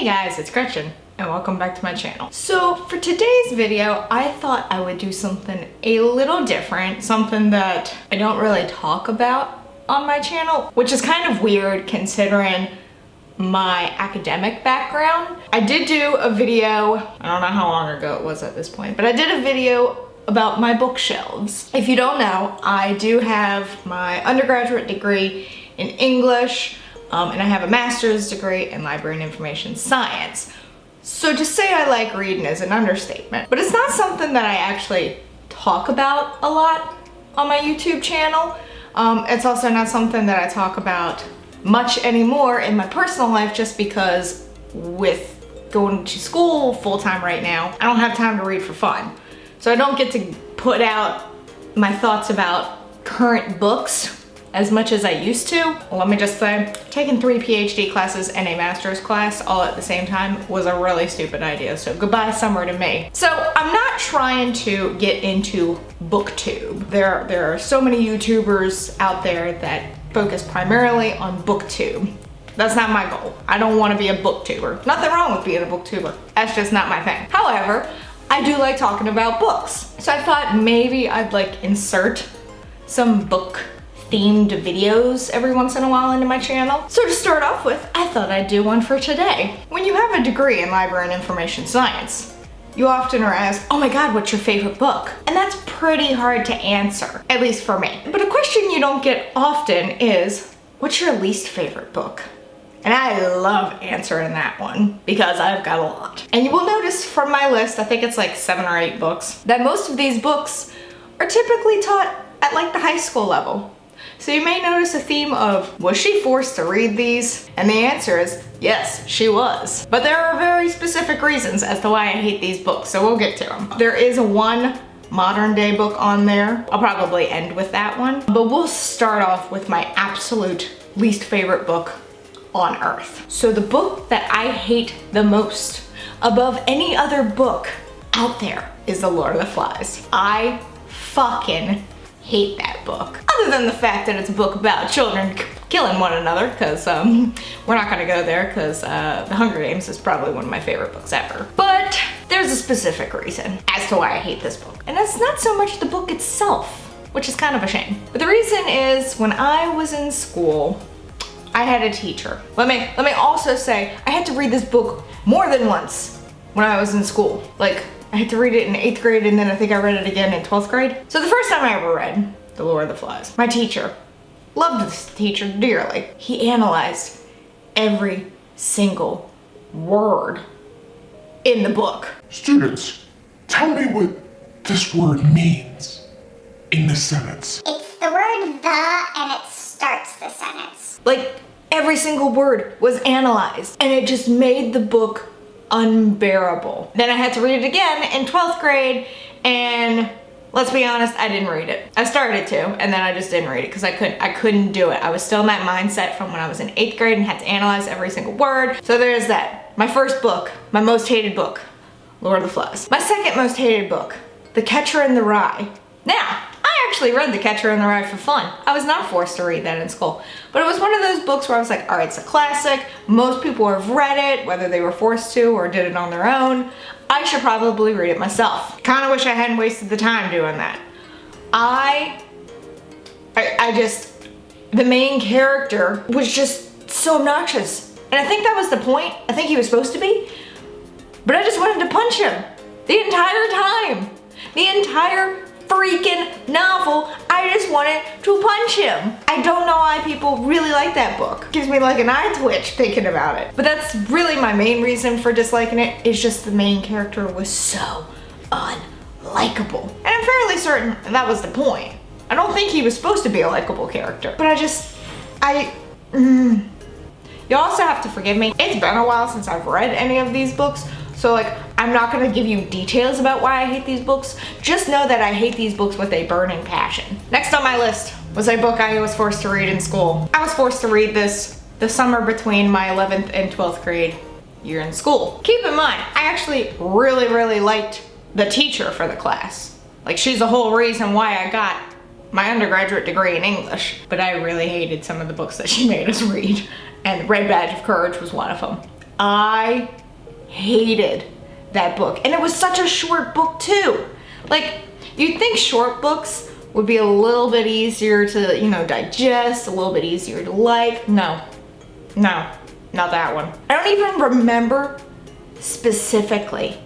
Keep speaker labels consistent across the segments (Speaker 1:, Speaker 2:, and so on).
Speaker 1: Hey guys, it's Gretchen and welcome back to my channel. So for today's video, I thought I would do something a little different, something that I don't really talk about on my channel, which is kind of weird considering my academic background. I did do a video, I don't know how long ago it was at this point, but I did a video about my bookshelves. If you don't know, I do have my undergraduate degree in English, and I have a master's degree in library and information science. So to say I like reading is an understatement, but it's not something that I actually talk about a lot on my YouTube channel. It's also not something that I talk about much anymore in my personal life, just because with going to school full-time right now, I don't have time to read for fun. So I don't get to put out my thoughts about current books as much as I used to. Well, let me just say, taking 3 PhD classes and a master's class all at the same time was a really stupid idea, so goodbye summer to me. So I'm not trying to get into booktube. There are so many YouTubers out there that focus primarily on booktube. That's not my goal. I don't want to be a booktuber. Nothing wrong with being a booktuber. That's just not my thing. However, I do like talking about books. So I thought maybe I'd like insert some book themed videos every once in a while into my channel. So to start off with, I thought I'd do one for today. When you have a degree in library and information science, you often are asked, oh my God, what's your favorite book? And that's pretty hard to answer, at least for me. But a question you don't get often is, what's your least favorite book? And I love answering that one because I've got a lot. And you will notice from my list, I think it's like 7 or 8 books, that most of these books are typically taught at like the high school level. So you may notice a theme of, was she forced to read these? And the answer is, yes, she was. But there are very specific reasons as to why I hate these books, so we'll get to them. There is one modern day book on there. I'll probably end with that one. But we'll start off with my absolute least favorite book on earth. So the book that I hate the most above any other book out there is The Lord of the Flies. I fucking hate that book. Other than the fact that it's a book about children killing one another, because we're not gonna go there, because The Hunger Games is probably one of my favorite books ever. But there's a specific reason as to why I hate this book. And it's not so much the book itself, which is kind of a shame. But the reason is, when I was in school, I had a teacher. Let me also say, I had to read this book more than once when I was in school. Like, I had to read it in 8th grade, and then I think I read it again in 12th grade. So the first time I ever read The Lord of the Flies, my teacher, loved this teacher dearly. He analyzed every single word in the book.
Speaker 2: Students, tell me what this word means in this sentence.
Speaker 3: It's the word the, and it starts the sentence.
Speaker 1: Like, every single word was analyzed, and it just made the book unbearable. Then I had to read it again in 12th grade, and let's be honest, I didn't read it. I started to, and then I just didn't read it because I couldn't do it. I was still in that mindset from when I was in 8th grade and had to analyze every single word. So there's that. My first book, my most hated book, Lord of the Flies. My second most hated book, The Catcher in the Rye. Now, I actually read The Catcher in the Rye for fun. I was not forced to read that in school. But it was one of those books where I was like, all right, it's a classic. Most people have read it, whether they were forced to or did it on their own. I should probably read it myself. Kind of wish I hadn't wasted the time doing that. The main character was just so obnoxious. And I think that was the point. I think he was supposed to be. But I just wanted to punch him the entire time. The entire freaking novel, I just wanted to punch him. I don't know why people really like that book. Gives me like an eye twitch thinking about it. But that's really my main reason for disliking it, is just the main character was so unlikable. And I'm fairly certain that was the point. I don't think he was supposed to be a likable character, but you also have to forgive me. It's been a while since I've read any of these books, so like, I'm not gonna give you details about why I hate these books. Just know that I hate these books with a burning passion. Next on my list was a book I was forced to read in school. I was forced to read this the summer between my 11th and 12th grade year in school. Keep in mind, I actually really liked the teacher for the class. Like, she's the whole reason why I got my undergraduate degree in English. But I really hated some of the books that she made us read. And Red Badge of Courage was one of them. I hated that book. And it was such a short book too. Like, you'd think short books would be a little bit easier to, you know, digest, a little bit easier to like. No, not that one. I don't even remember specifically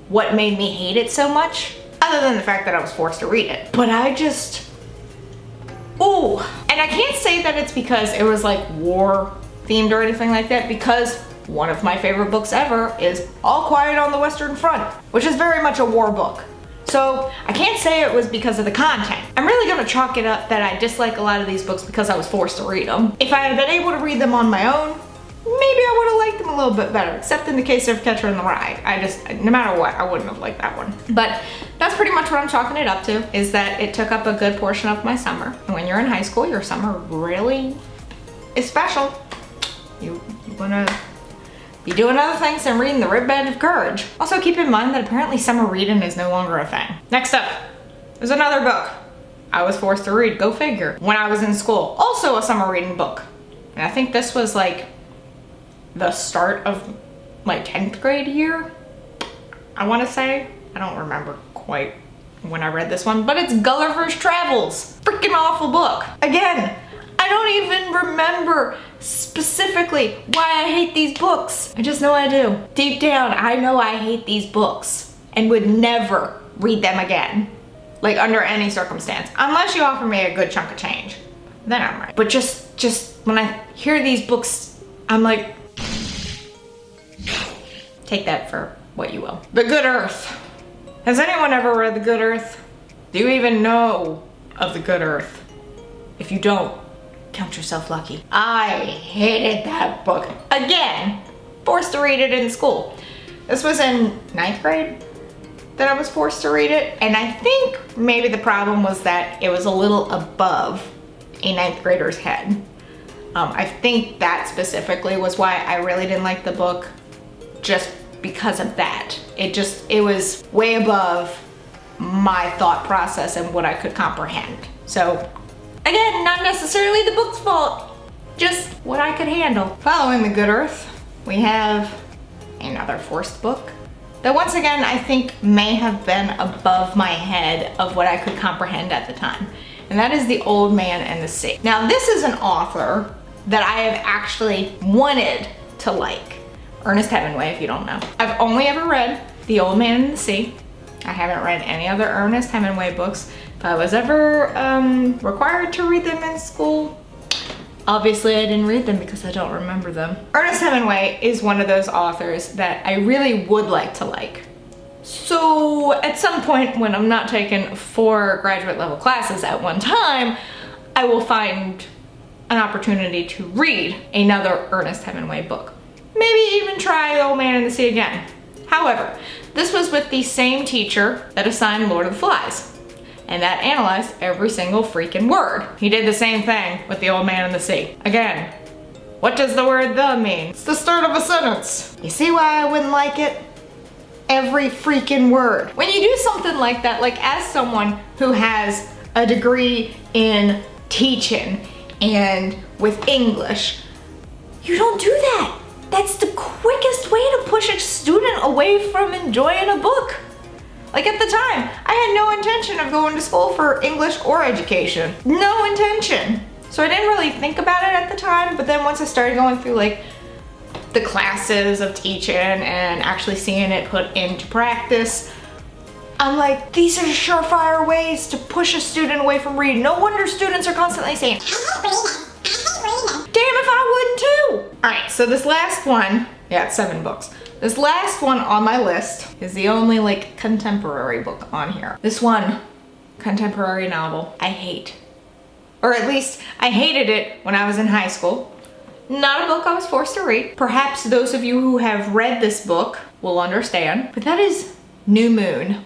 Speaker 1: what made me hate it so much, other than the fact that I was forced to read it. But I just, ooh. And I can't say that it's because it was like war themed or anything like that, because one of my favorite books ever is All Quiet on the Western Front, which is very much a war book. So I can't say it was because of the content. I'm really gonna chalk it up that I dislike a lot of these books because I was forced to read them. If I had been able to read them on my own, maybe I would have liked them a little bit better, except in the case of Catcher in the Rye. No matter what, I wouldn't have liked that one. But that's pretty much what I'm chalking it up to, is that it took up a good portion of my summer. And when you're in high school, your summer really is special. You wanna be doing other things than reading the Red Badge of Courage. Also keep in mind that apparently summer reading is no longer a thing. Next up is another book I was forced to read, go figure, when I was in school. Also a summer reading book. And I think this was like the start of my 10th grade year, I wanna say. I don't remember quite when I read this one, but it's Gulliver's Travels. Freaking awful book. Again, I don't even remember specifically why I hate these books. I just know I do. Deep down, I know I hate these books and would never read them again. Like under any circumstance. Unless you offer me a good chunk of change. Then I'm right. But just when I hear these books, I'm like, take that for what you will. The Good Earth. Has anyone ever read The Good Earth? Do you even know of The Good Earth? If you don't, count yourself lucky. I hated that book. Again, forced to read it in school. This was in 9th grade that I was forced to read it. And I think maybe the problem was that it was a little above a 9th grader's head. I think that specifically was why I really didn't like the book, just because of that. It was way above my thought process and what I could comprehend. So again, not necessarily the book's fault, just what I could handle. Following The Good Earth, we have another forced book that once again I think may have been above my head of what I could comprehend at the time. And that is The Old Man and the Sea. Now this is an author that I have actually wanted to like. Ernest Hemingway, if you don't know. I've only ever read The Old Man and the Sea. I haven't read any other Ernest Hemingway books. If I was ever required to read them in school, obviously I didn't read them because I don't remember them. Ernest Hemingway is one of those authors that I really would like to like. So at some point when I'm not taking 4 graduate level classes at one time, I will find an opportunity to read another Ernest Hemingway book. Maybe even try The Old Man and the Sea again. However, this was with the same teacher that assigned Lord of the Flies, and that analyzed every single freaking word. He did the same thing with The Old Man and the Sea. Again, what does the word "the" mean? It's the start of a sentence. You see why I wouldn't like it? Every freaking word. When you do something like that, like as someone who has a degree in teaching and with English, you don't do that. That's the quickest way to push a student away from enjoying a book. Like at the time, I had no intention of going to school for English or education. No intention. So I didn't really think about it at the time, but then once I started going through like the classes of teaching and actually seeing it put into practice, I'm like, these are surefire ways to push a student away from reading. No wonder students are constantly saying, damn if I wouldn't too. All right, so this last one, yeah, it's 7 books. This last one on my list is the only like contemporary book on here. This one, contemporary novel, I hate. Or at least I hated it when I was in high school. Not a book I was forced to read. Perhaps those of you who have read this book will understand, but that is New Moon.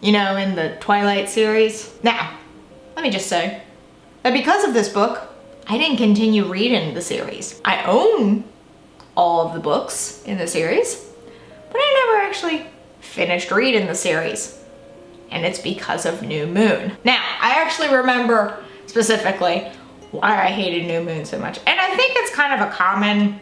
Speaker 1: You know, in the Twilight series. Now, let me just say that because of this book, I didn't continue reading the series. I own all of the books in the series, but I never actually finished reading the series. And it's because of New Moon. Now, I actually remember specifically why I hated New Moon so much. And I think it's kind of a common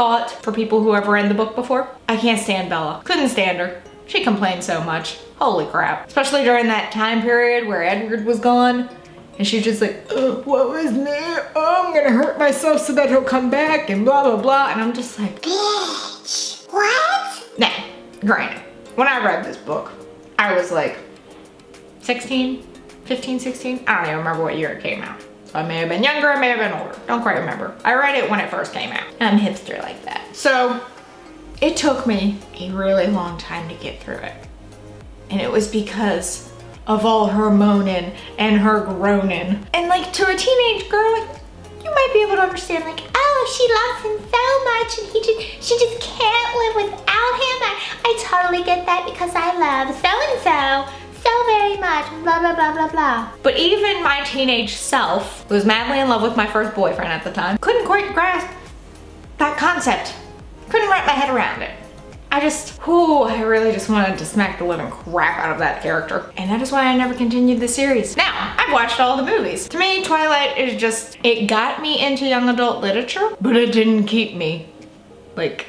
Speaker 1: thought for people who have read the book before. I can't stand Bella. Couldn't stand her. She complained so much. Holy crap. Especially during that time period where Edward was gone. And she's just like, oh, what was me? Oh, I'm gonna hurt myself so that he'll come back and blah, blah, blah. And I'm just like,
Speaker 3: Bitch. What?
Speaker 1: nah, granted. When I read this book, I was like 16, 15, 16. I don't even remember what year it came out. So I may have been younger, I may have been older. Don't quite remember. I read it when it first came out. I'm a hipster like that. So it took me a really long time to get through it. And it was because of all her moaning and her groaning. And like to a teenage girl, like, you might be able to understand like, oh, she loves him so much and she just can't live without him. I totally get that because I love so-and-so so very much, blah, blah, blah, blah, blah. But even my teenage self, who was madly in love with my first boyfriend at the time, couldn't quite grasp that concept. Couldn't wrap my head around it. I really just wanted to smack the living crap out of that character. And that is why I never continued the series. Now, I've watched all the movies. To me, Twilight is just, it got me into young adult literature, but it didn't keep me. Like,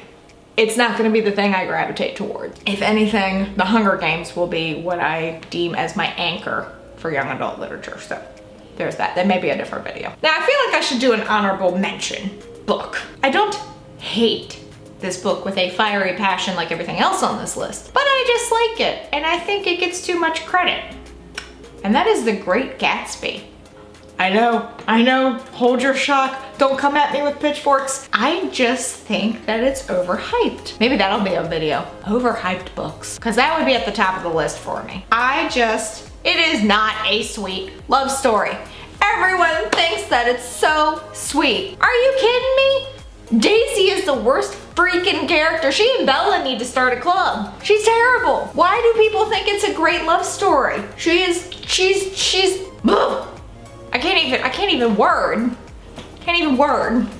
Speaker 1: it's not gonna be the thing I gravitate towards. If anything, The Hunger Games will be what I deem as my anchor for young adult literature. So there's that. That may be a different video. Now, I feel like I should do an honorable mention book. I don't hate this book with a fiery passion like everything else on this list, but I just like it, and I think it gets too much credit. And that is The Great Gatsby. I know, hold your shock. Don't come at me with pitchforks. I just think that it's overhyped. Maybe that'll be a video, overhyped books, because that would be at the top of the list for me. It is not a sweet love story. Everyone thinks that it's so sweet. Are you kidding me? Daisy is the worst freaking character. She and Bella need to start a club. She's terrible. Why do people think it's a great love story? She's ugh. I can't even word.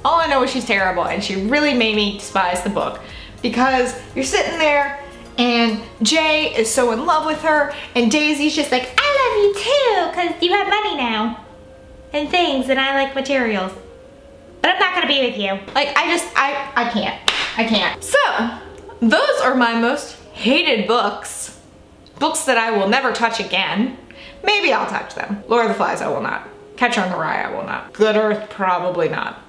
Speaker 1: All I know is she's terrible, and she really made me despise the book because you're sitting there and Jay is so in love with her and Daisy's just like, I love you too because you have money now and things and I like materials. But I'm not gonna be with you. Like, I can't. So, those are my most hated books. Books that I will never touch again. Maybe I'll touch them. Lord of the Flies, I will not. Catcher in the Rye, I will not. Good Earth, probably not.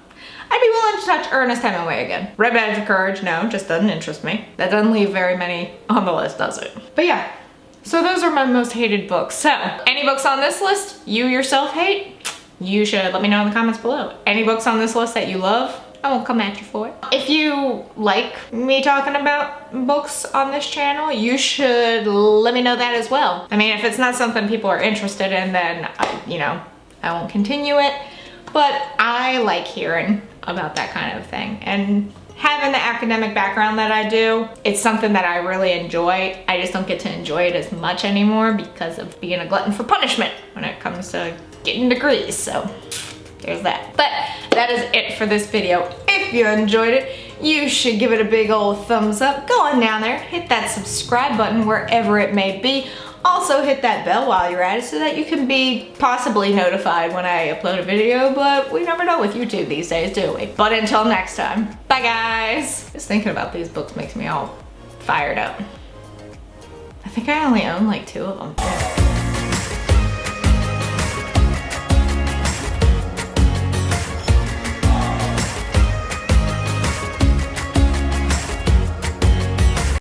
Speaker 1: I'd be willing to touch Ernest Hemingway again. Red Badge of Courage, no, just doesn't interest me. That doesn't leave very many on the list, does it? But yeah, so those are my most hated books. So, any books on this list you yourself hate? You should let me know in the comments below. Any books on this list that you love, I won't come at you for it. If you like me talking about books on this channel, you should let me know that as well. I mean, if it's not something people are interested in, then I won't continue it. But I like hearing about that kind of thing. And having the academic background that I do, it's something that I really enjoy. I just don't get to enjoy it as much anymore because of being a glutton for punishment when it comes to getting degrees, so there's that. But that is it for this video. If you enjoyed it, you should give it a big old thumbs up. Go on down there, hit that subscribe button wherever it may be. Also hit that bell while you're at it so that you can be possibly notified when I upload a video, but we never know with YouTube these days, do we? But until next time, bye guys. Just thinking about these books makes me all fired up. I think I only own like 2 of them.